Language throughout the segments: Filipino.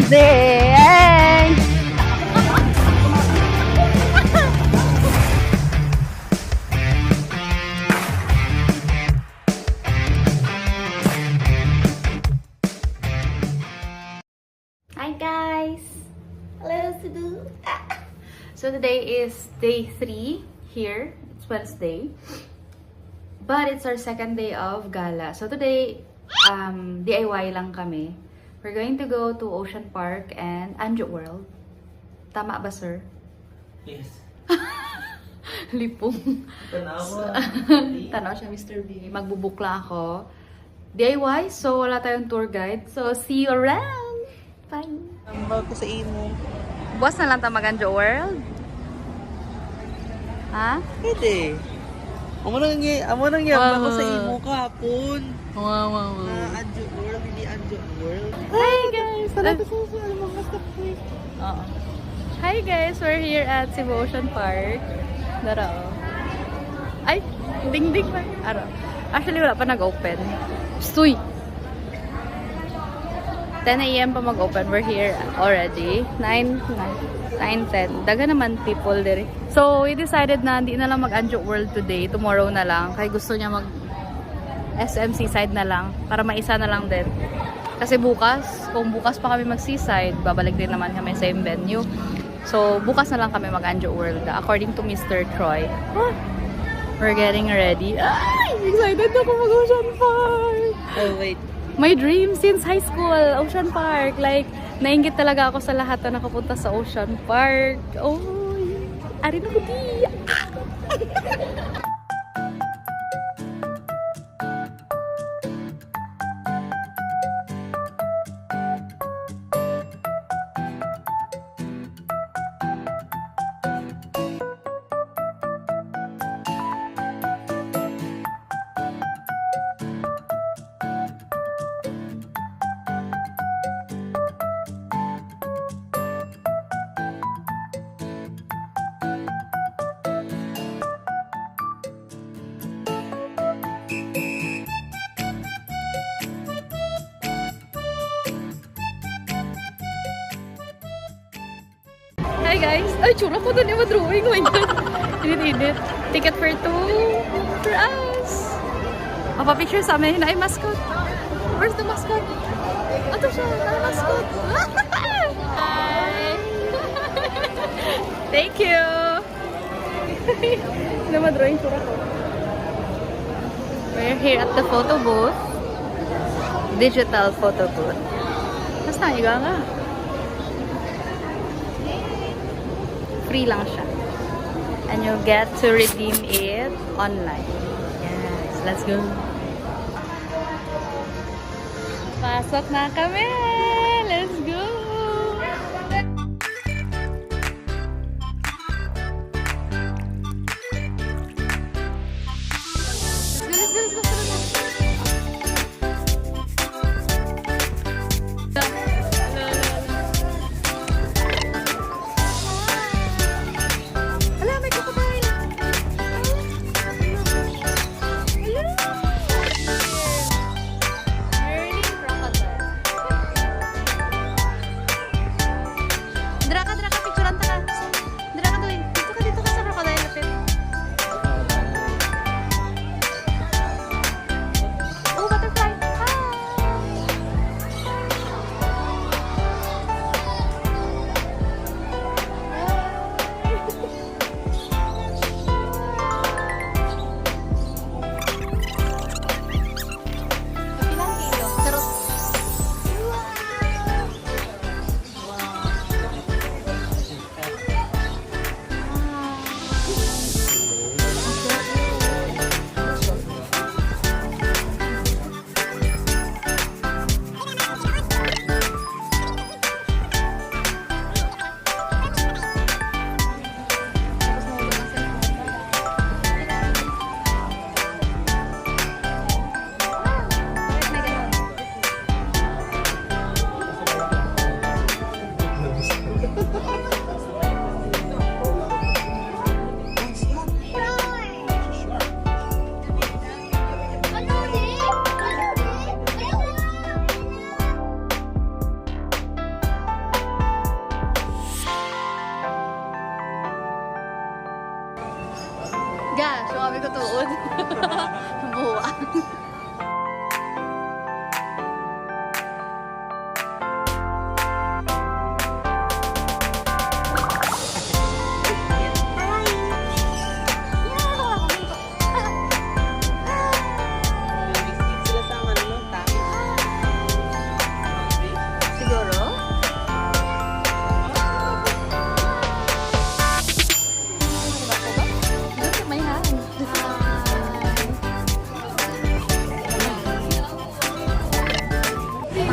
Dang! Hi guys! Hello, Cebu! So today is day 3 here. It's Wednesday. But it's our second day of gala. So today, DIY lang kami. We're going to go to Ocean Park and Anjo World. Tama ba, sir? Yes. Lipong. Tanawa. Tanaw siya, Mr. B. Magbubukla ako. DIY, so wala tayong tour guide. So, see you around! Bye! Tambal ko sa imo. Buwas na lang tayo mag-Anjo World? Ha? Pwede. Amo nang yabang ko sa imo kahapon. Wow. Anjo World, hindi Anjo World. Hi guys! Salamat sa mga stuff ko. Oo. Hi guys! We're here at Cebu Ocean Park. Dara. Ay! Ding-ding pa. Aro. Actually, wala pa nag-open. Stoy! 10 a.m. pa mag-open. We're here already. 9:10. Daga naman people dire. So, we decided na hindi na lang mag-Anjo World today. Tomorrow na lang. Kaya gusto niya mag SMC side na lang. Para maisa na lang din. Kasi bukas, kung bukas pa kami mag-seaside, babalik din naman kami sa same venue. So, bukas na lang kami mag-Anjo World. According to Mr. Troy. We're getting ready. Ay! Excited ako mag-Ocean Park! Oh, wait. My dream since high school, Ocean Park. Like, nainggit talaga ako sa lahat na nakapunta sa Ocean Park. Oh, arin ako di. Hi guys! Ay, tsura ko doon yung drawing. Oh my God! Init-init. Ticket for 2 for us! Mapapicture sa amin. Ay, mascot! Where's the mascot? Ito siya! Mascot! Hi! Thank you! Hindi ma-drawing tsura ko. We're here at the photo booth. Digital photo booth. Basta, iga nga. Free lang siya. And you get to redeem it online. Yes, let's go. Pasok na kami! Let's go! Let's go!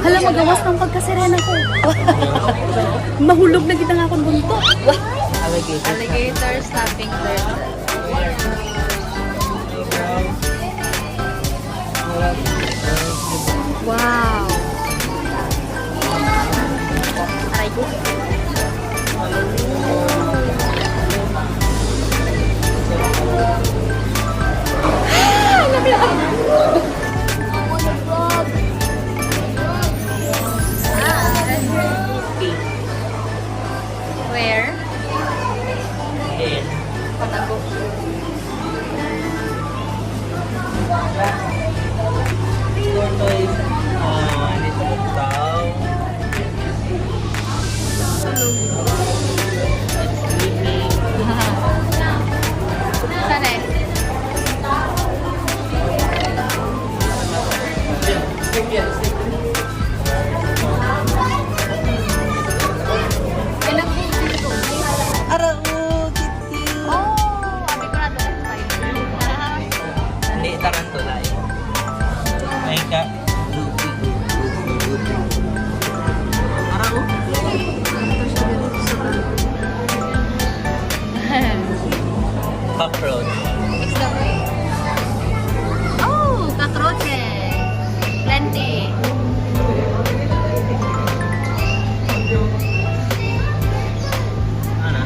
Hala, magawas ng pagkasirena ko. Mahulog na kita nga akong bunto. Alligator. Alligator snapping turtle. Wow. Aray ko. Where? Patago. Tortoise. Dito daw. It's sleeping. Saan eh? Ara, oh, kitty. Oh, abi ko na ito. Hindi, tarantula eh. Ay ka. Ara, oh. Cockroach. Oh, cockroaches. Plenty. Ano?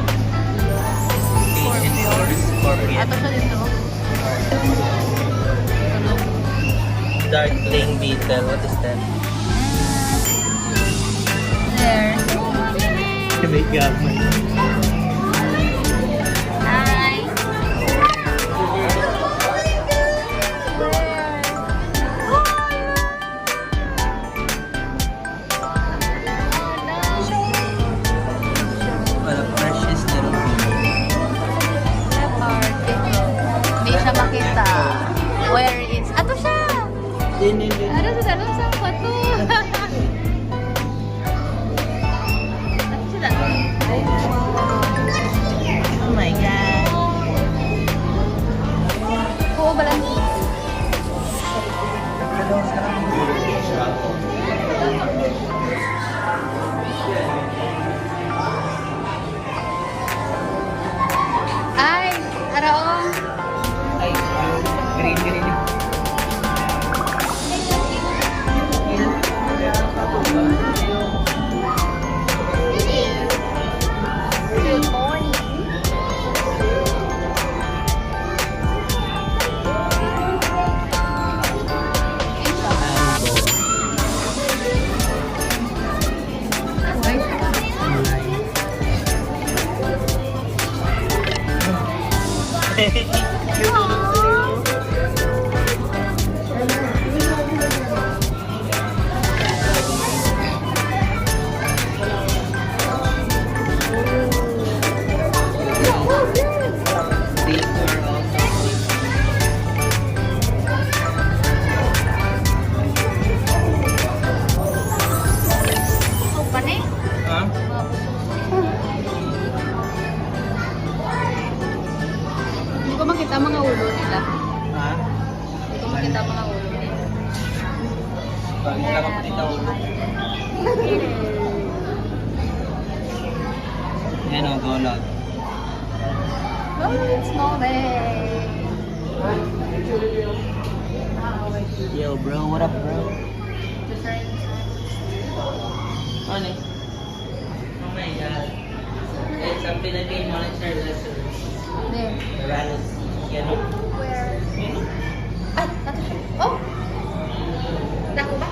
Scorpion. Ato siya dito. Dark playing beetle. What is that? There. Make up. Hi. What a precious little Hindi siya makita. Where is... Ato siya! beetle. Ano sa dalawang sa pato? Ato siya na. Oh my god. Oo, balang. Ay, araong. Ay, green. Good morning. Huh? Hindi ko makita mga ulo nila. Ha? Hindi ko makita mga ulo nila. Bakit ka kapatita ulo? Yan o, golog. Oh, it's morning. Yo bro, what up bro? Ano eh? Oh my god. It's a Philippine monitor lesson. There. Ralos. Yan o. Where? Ay, nato siya. Oh! Dako ba?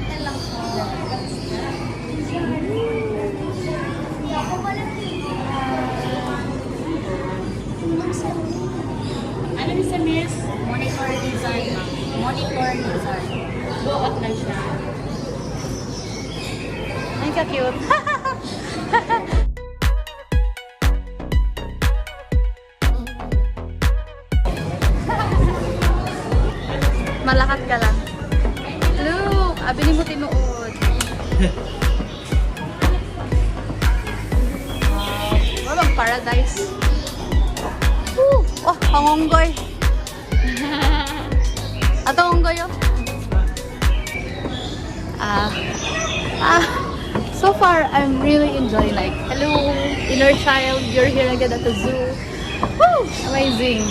Yan lang. Ano ni sa Miss? Monitor design. Monitor design. Buot na siya. Ay, ka-cute. Malakat ka lang. Look! Abili mo tinuod. Walang paradise. Woo! Oh, pangonggoy. Ato onggoy oh. So far, I'm really enjoying. Like, hello, inner child, you're here again at the zoo. Woo! Amazing.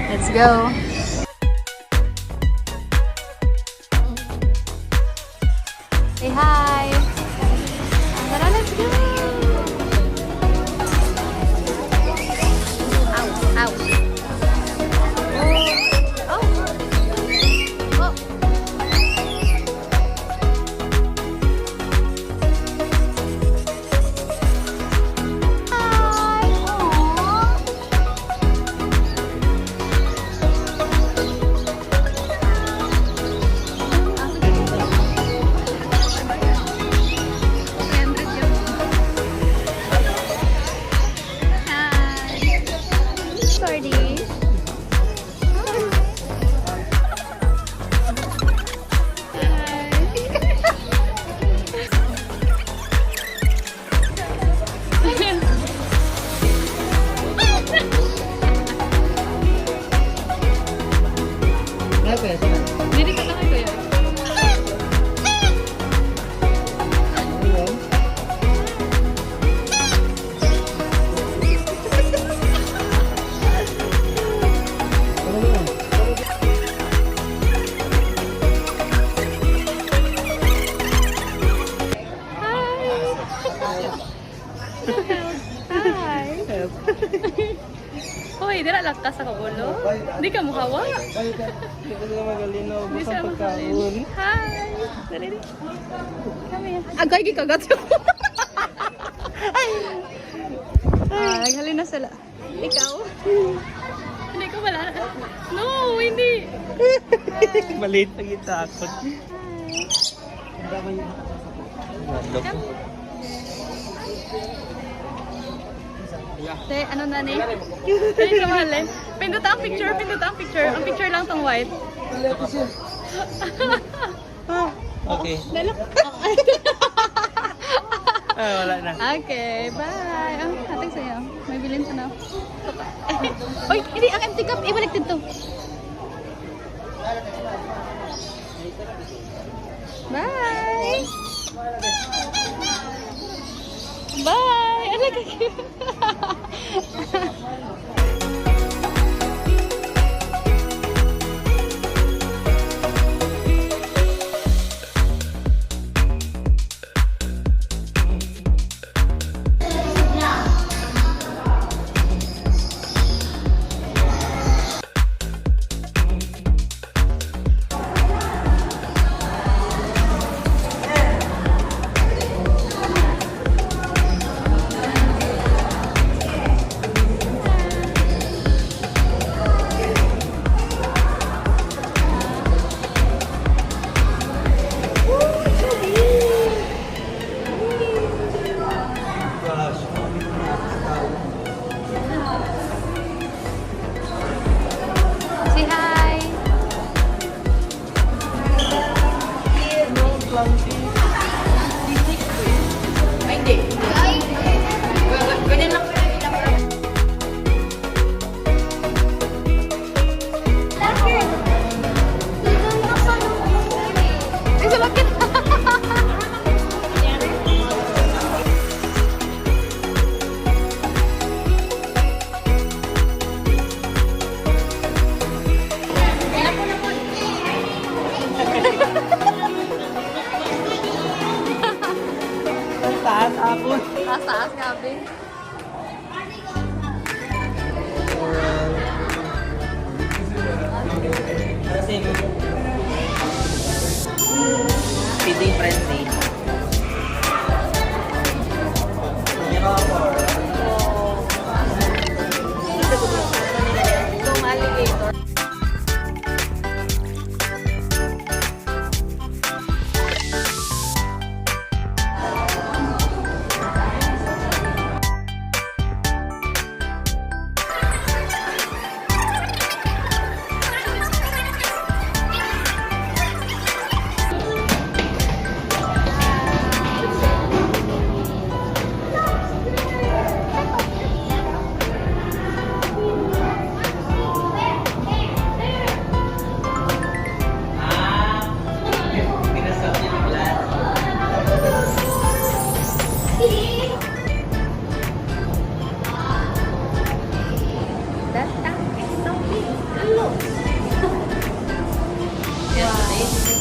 Let's go. Say hi. Tara, let's go. Ow, ow. Oh. Oh. Hi. Aw. Sorry. Dili ka lang ito yan. Hi. Hoy, dira lang ka sa kaulo. Di ka muhawa. Di siya makalin. Hi. Dali di. Kami yan. Agay gikagat ko. Naghalin na sila. Ikaw? Hindi ko wala. No, hindi. Maliit na kita ako. Te, ano na ni? Dali ka mahal eh. Pinduta ang picture, pinduta ang picture. Ang picture lang tong white. Okay. Wala na. Okay, bye. Ang ating sa'yo. May bilin sa na. Uy, hindi. Ang empty cup. Ibalik dito. Bye. Bye. Ano ka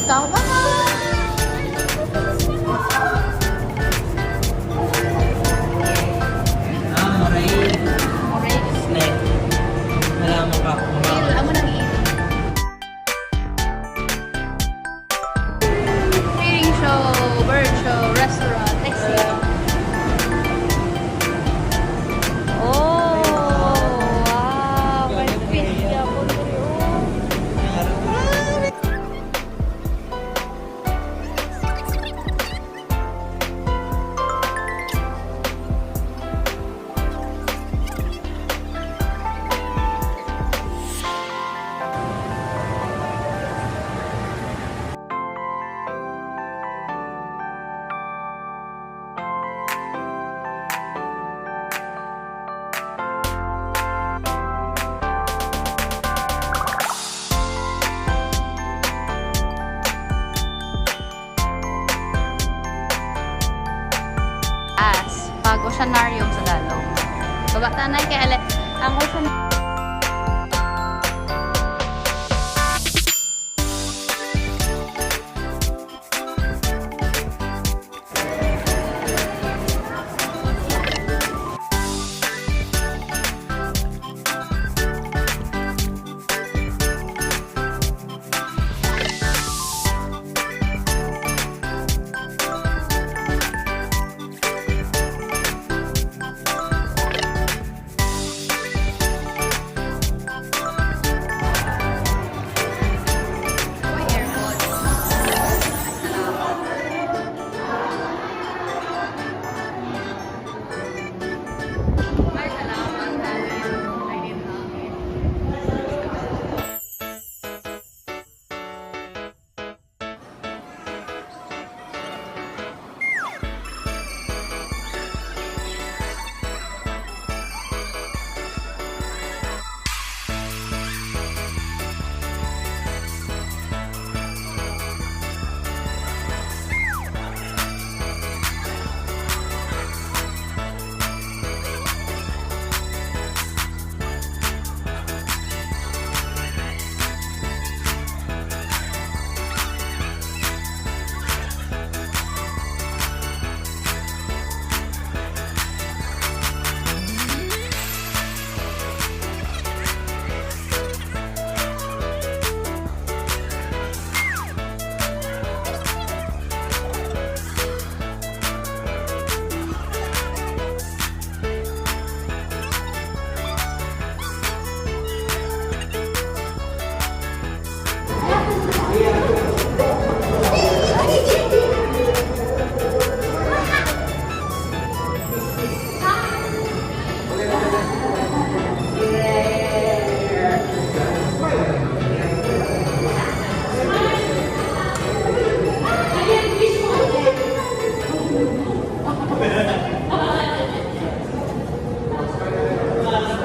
ikaw. Bye! Moray. Alright. Snack. Wala mo ka. Amo nang Reading show, bird show, restaurant, taxi. Oh, wow. May pizza po dito. Pag oceanarium sa dalong. Baba tanay kay ale ang ocean.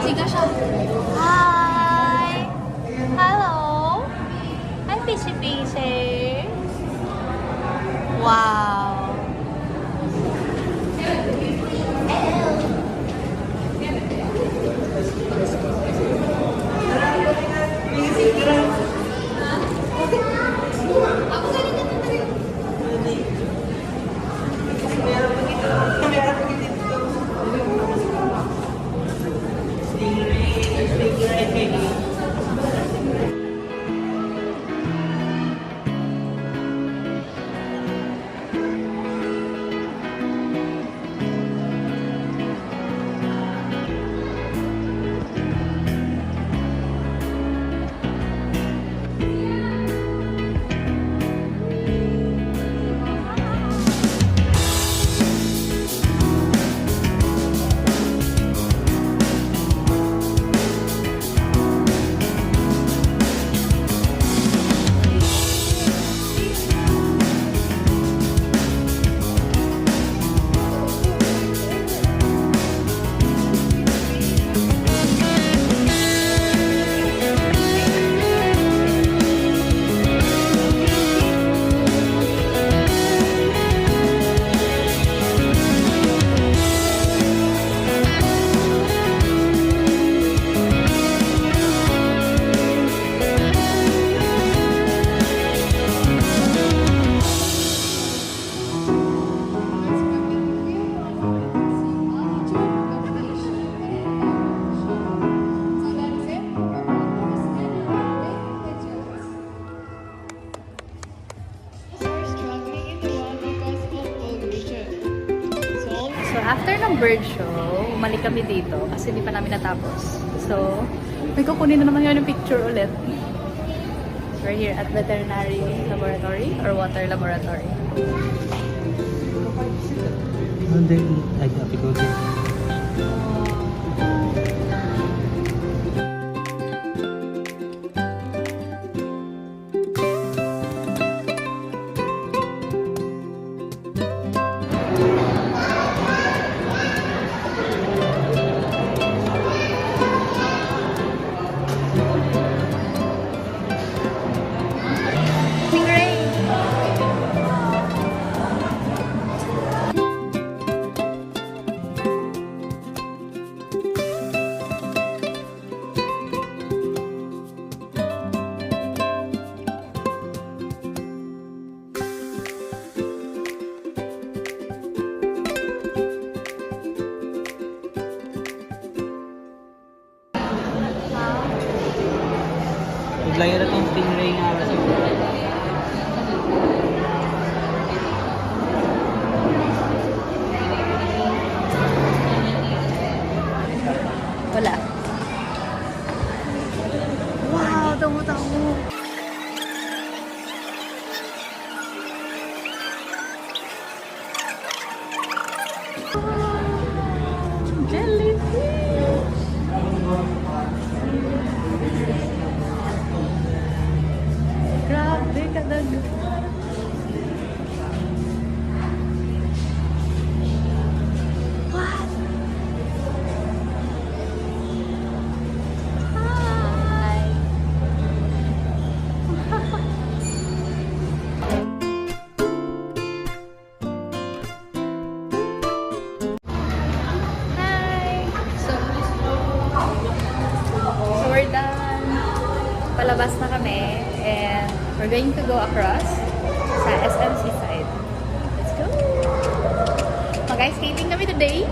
Siga siya. Hi! Hello! Hi, Pisy Pisy! Wow! After ng bird show, umalik kami dito kasi di pa namin natapos. So, may kukunin na naman yun yung picture ulit. We're here at veterinary laboratory or water laboratory. Hindi, ay, happy go din. Biglayan na itong stingray nga kasi. Wala. Wow, tamo-tamo. Jellyfish! Grabe ka daga. What? Hi! Hi! So we're done. Palabas na kami and we're going to go across sa SMC side. Let's go! Mag-ice-skating kami today.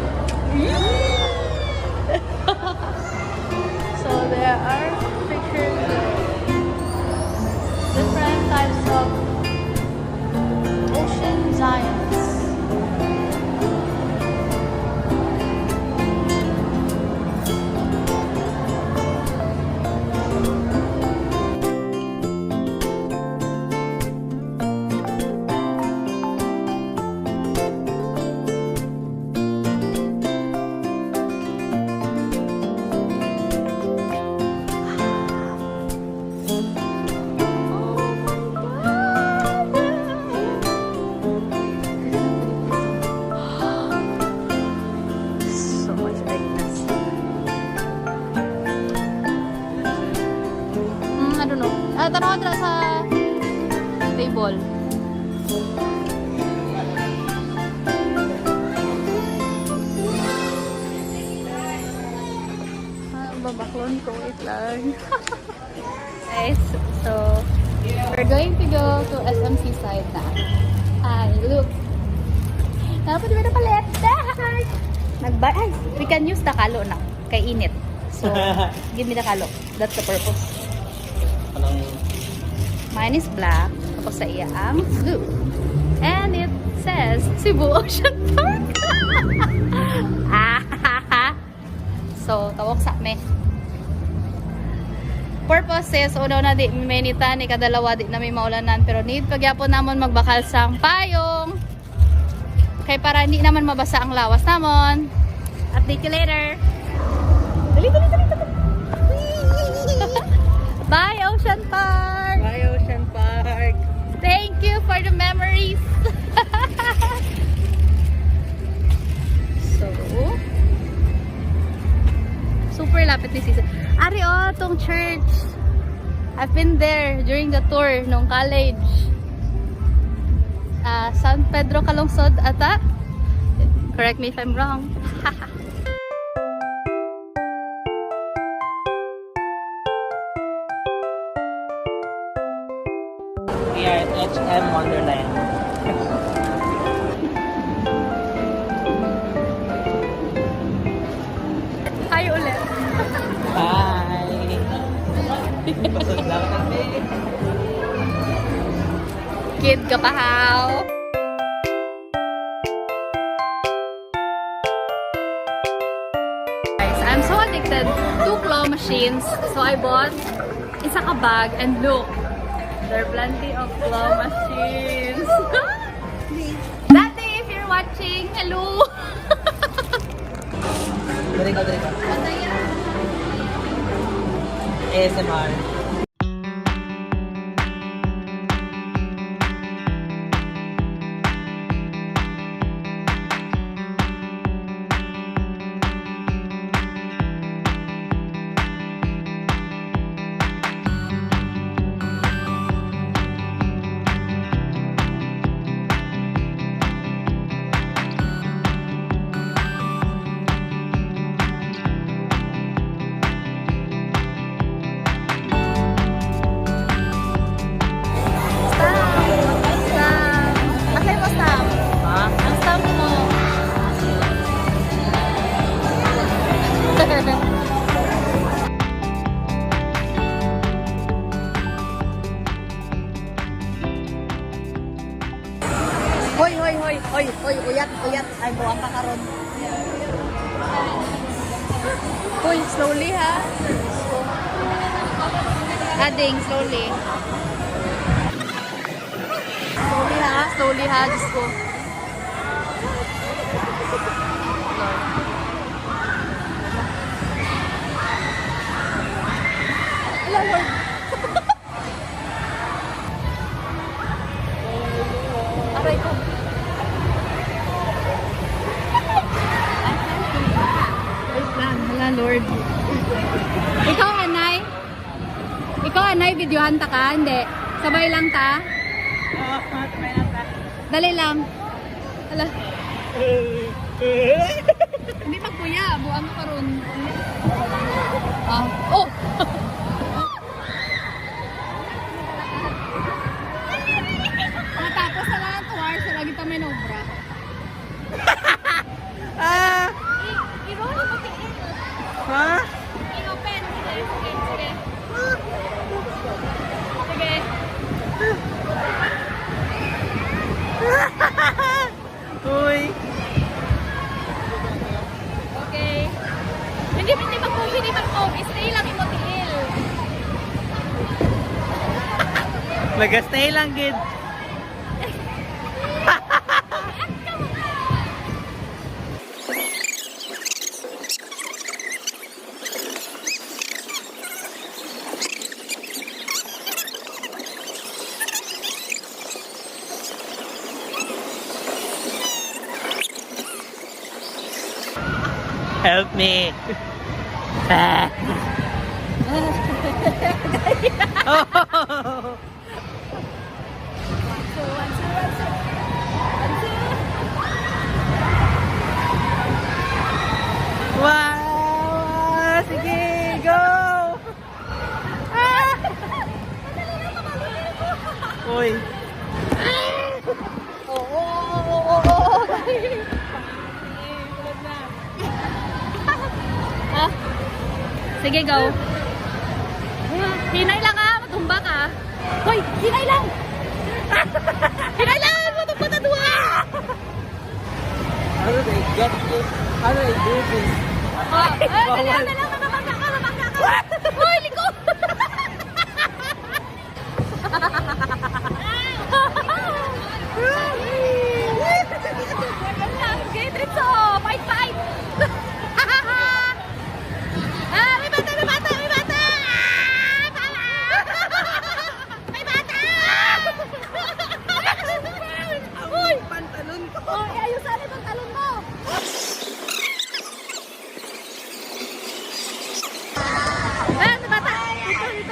So there are pictures of different types of ocean giants. So much brightness. I don't know. Tanaw dra sa table. Babaklon ko. Wait lang. Guys, so we're going to go to SMC side na. Hi, look. Dapat di ba na palit? Ay, we can use the kalo na. Kay init. So, give me the kalo. That's the purpose. Anong... Mine is black. Tapos sa iya ang blue. And it says Cebu Ocean Park. So, tawag sa me. Purpose is, uno na di minita ni kadalawa di na may maulanan. Pero need pagyapon namon magbakal sang payong. Kay para hindi naman mabasa ang lawas namon. Update you later. Dali. Bye, Ocean Park! Bye, Ocean Park! Thank you for the memories! So, super lapit ni season. Ari, oh, tong church. I've been there during the tour nung college. San Pedro Calungsod ata. Correct me if I'm wrong. We are at HM Wonderland. Hi ulit. Bye! Pasok lang kami. Kid ka pa, how? 2 claw machines. So I bought isa ka bag and look, there are plenty of claw machines. Dati, if you're watching, hello! Dari ka. Ano yan? ASMR. Asay mo stamp? Ha? Ang stamp mo. Hoy, uyat. Ay, buwang ka karon. Hoy, slowly ha. Ading, slowly. Slowly ha, Diyos ko. Ala, Lord. Aray ko. Wait lang, hala, Lord. Ikaw, Anay, videohan ta ka? Hindi. Sabay lang ta? Dali lang. Hala. Hindi magkuya. Buang ka ron. Oh! Matapos na lang 2 hours. Lagi pa may nobra. I-roll mo tingin. Ha? I-open. Sige. Uy. Okay. Hindi mag-move. Stay lang imotiil. Nag-stay lang, kid. Help me. Oh. Wow! Sige, go! Uy. Sige, go. Hinay lang ha, matumba ka. Hoy, hinay lang! Hinay lang! Matumba na duwa! How do they get it? How do they do this? Dali lang, mamangga ka. Hoy, liko! Okay, Tritso! Fight! May bata! May bata! Uy! Pantalon ko! Uy, ayusan yung pantalon mo! May bata! Dito!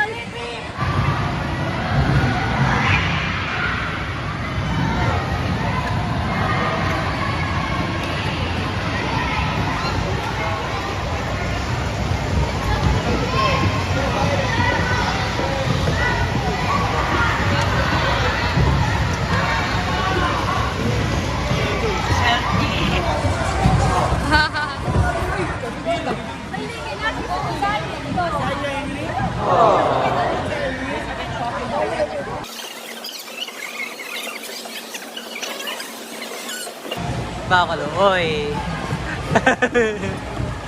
Bakalo, oy.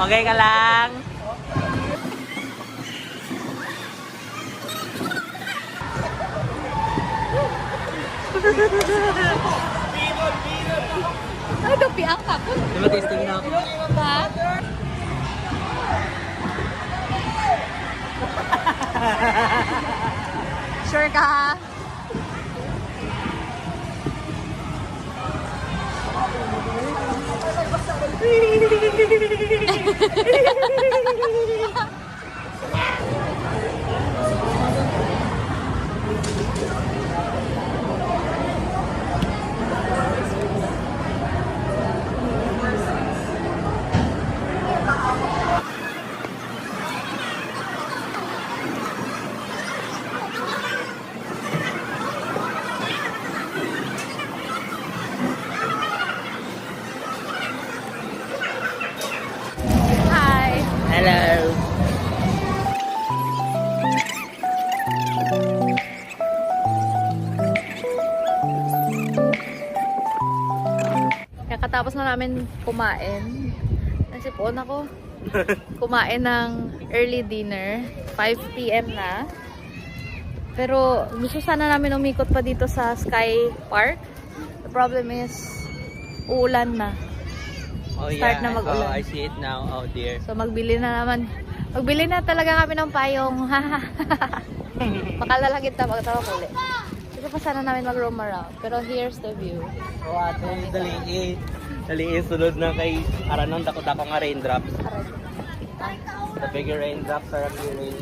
Okay ka lang? Ay, gabi ang kapon. Diba tasting na ako? Ha? Sure ka ha? Hi! Hello! Kakatapos na namin kumain. Nasipon ako. Kumain ng early dinner. 5 p.m. na. Pero gusto sana namin umikot pa dito sa Sky Park. The problem is, uulan na. Oh Start yeah, na mag-ulan. I see it now. Oh dear. So magbili na naman. Magbili na talaga kami ng payong. Makalalagit na magtawa ko ulit. Gusto pa sana namin mag-roam around. Pero here's the view. Oh ate, dali eh. Sunod na kay Aranong dako-dako nga raindrops. The bigger raindrops are appearing.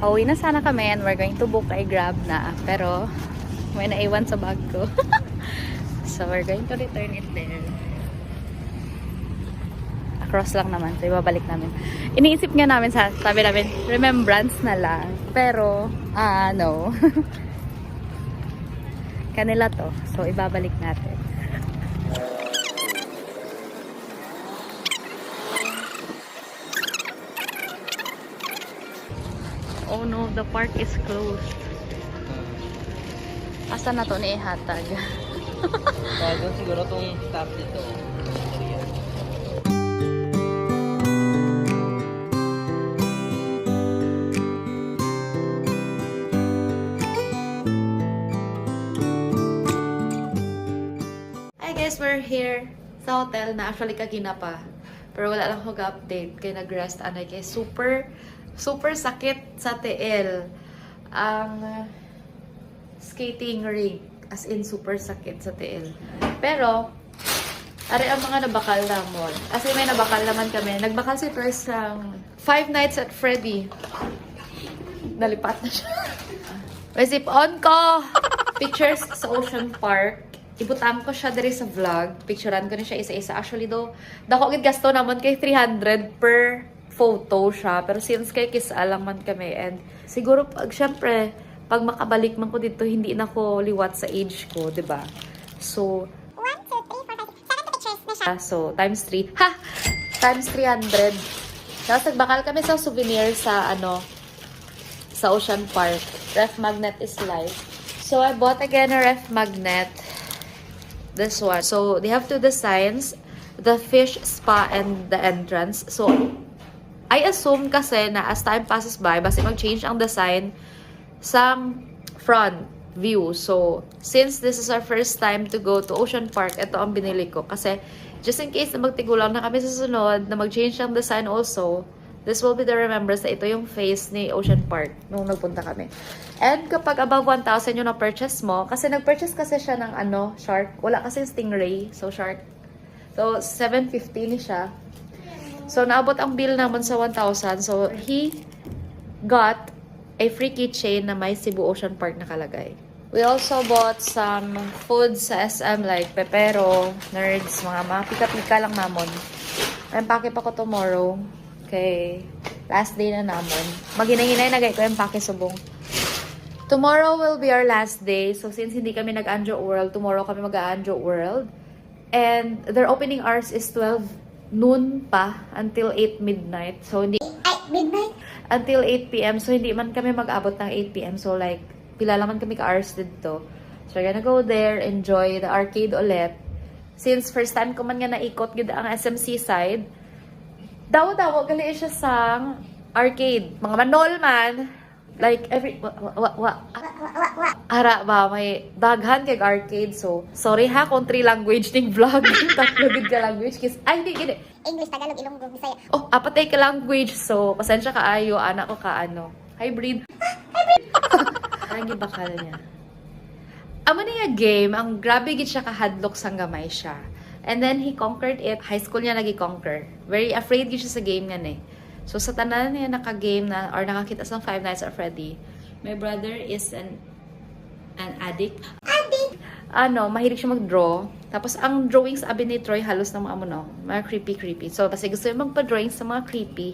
Pauwi na sana kami and we're going to book a Grab na. Pero may naiwan sa bag ko. So we're going to return it there. Across lang naman. So ibabalik namin. Iniisip nga namin sa sabi namin, remembrance na lang. Pero, no. Kanila to. So ibabalik natin. Oh no, the park is closed. Asa na to ni ihatag? Kaya siguro tong staff dito. Hi guys, we're here sa hotel na actually kagina pa. Pero wala lang ako update kay nag-rest anay kay super sakit sa TL ang skating rink, as in super sakit sa TL. Pero ari ang mga nabakal namon. Kasi may nabakal naman kami. Nagbakal si Pres ng 5 Nights at Freddy. Nalipat na siya. May zip on ko! Pictures sa Ocean Park. Ibutan ko siya diri sa vlog. Picturean ko na siya isa-isa. Actually do, dako gid gasto naman kay 300 per photo siya. Pero since kay kisa lang man kami. And siguro pag syempre, pag makabalik man ko dito, hindi na ko liwat sa age ko, 'di ba? So, 1, 2, 3, 4, 5, 6, 7 pictures na siya. so times 3. Ha! Times 300. Tapos nagbakal kami sa souvenir sa sa Ocean Park. Ref magnet is life. So I bought again a ref magnet. This one. So they have two designs, the fish spa and the entrance. So I assume kasi na as time passes by, basta mag-change ang design sa front view. So since this is our first time to go to Ocean Park, ito ang binili ko. Kasi just in case na magtigulang na kami sa sunod, na mag-change ang design also, this will be the remembrance na ito yung face ni Ocean Park nung nagpunta kami. And kapag above 1,000 yung na-purchase mo, kasi nag-purchase kasi siya ng shark. Wala kasi stingray, so shark. So, 750 ni siya. So, naabot ang bill naman sa 1,000. So, he got a free keychain na may Cebu Ocean Park nakalagay. We also bought some food sa SM like pepero, nerds, mga pika-pika lang namon. Empake pa ko tomorrow. Okay. Last day na namon. Maghinay-hinay na gay ko empake subong. Tomorrow will be our last day. So, since hindi kami nag-Anjo World, tomorrow kami mag-Anjo World. And their opening hours is 12 noon pa until 8 midnight. So, hindi... Midnight? Until 8 p.m. So, hindi man kami mag-abot ng 8 p.m. So, like, pila naman kami ka-hours dito. So, we're gonna go there, enjoy the arcade ulit. Since first time ko man nga naikot gid ang SMC side, daw gali siya sa arcade. Mga manol man, Like, ara ba, may daghan kag arcade. So, sorry ha, kung 3 language ning vlog. Tatlo gid ka language. Ay, di, gini. English, Tagalog, Ilonggo, Bisaya. Oh, apatay ka language. So, pasensya ka ayo, anak ko ka ano. Hybrid. Hybrid. Ba ka niya? Amo niya game, ang grabe gid siya kahadlok sang gamay siya. And then he conquered it. High school niya nagi-conquer. Very afraid gid siya sa game niyan eh. So sa tanan niya naka-game na or nakakita sa Five Nights at Freddy, my brother is an addict. Ano, mahilig siya mag-draw. Tapos ang drawings abi ni Troy halos ng mga mga creepy. So kasi gusto niya magpa-drawing sa mga creepy.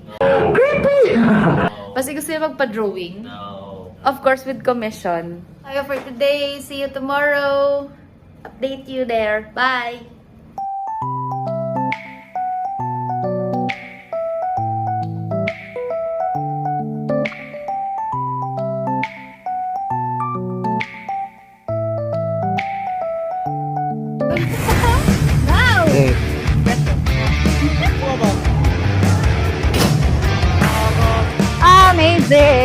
Kasi gusto niya magpa-drawing. No. Of course, with commission. Tayo for today. See you tomorrow. Update you there. Bye! Amazing!